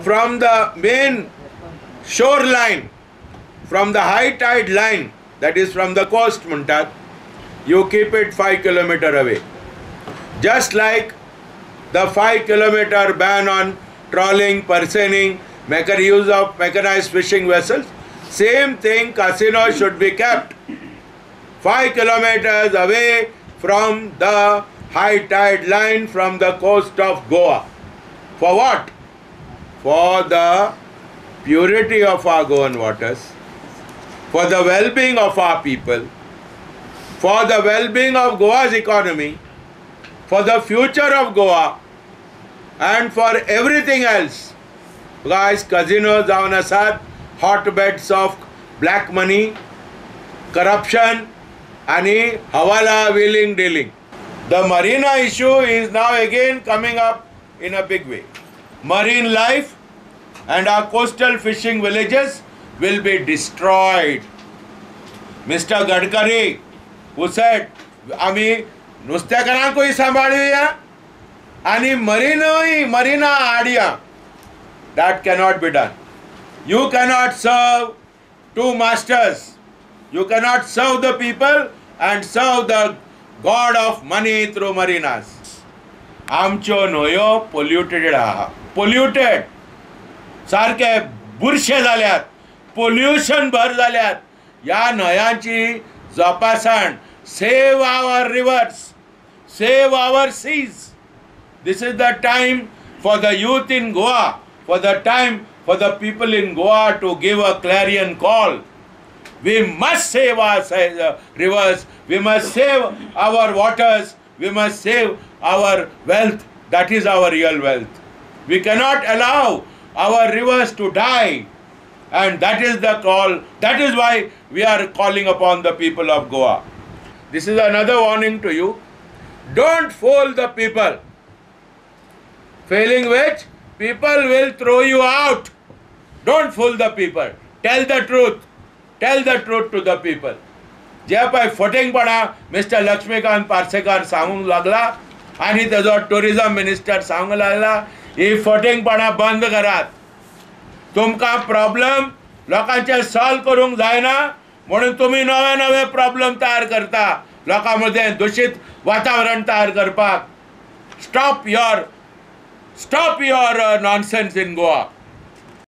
from the main shoreline, from the high tide line, that is from the coast muntat, you keep it 5 kilometers away. Just like the 5 kilometer ban on trawling, pursening, making use of mechanized fishing vessels, same thing, casino should be kept 5 kilometers away from the high tide line, from the coast of Goa. For what? For the purity of our Goan waters, for the well-being of our people, for the well-being of Goa's economy, for the future of Goa, and for everything else. Guys, casinos जावन आसात hotbeds of black money, corruption, आणि hawala wheeling dealing. The Marina issue is now again coming up in a big way. Marine life and our coastal fishing villages will be destroyed. Mr. Gadkari, who said, आम्ही नुस्तेकारांकूय सांभाळुया आणि Marina आडया. That cannot be done. You cannot serve two masters. You cannot serve the people and serve the god of money through marinas. आमच्यो न्हंयो polluted आहा. Polluted. सारखे बुरशे जाल्यात. Pollution भर जाल्यात. या न्हयांची जोपासण. Save our rivers. Save our seas. This is the time for the youth in Goa, for the time for the people in Goa to give a clarion call. We must save our rivers, we must save our waters, we must save our wealth. That is our real wealth. We cannot allow our rivers to die, and that is the call. That is why we are calling upon the people of Goa. This is another warning to you. Don't fool the people. Failing which, people will throw you out. Don't fool the people. Tell the truth. Tell the truth to the people. जे पळय फटिंगपणा mister Laxmikant Parsekar सांगूंक लागला आनी तेजो tourism minister सांगूंक लागला, ही फटिंगपणा बंद करात. तुमकां problem लोकांचे सॉल्व करूंक जायना म्हणून तुम्ही नवे नवे प्रॉब्लेम तयार करता लोकां मदें दूषित वातावरण तयार करपाक. Stop your nonsense in Goa.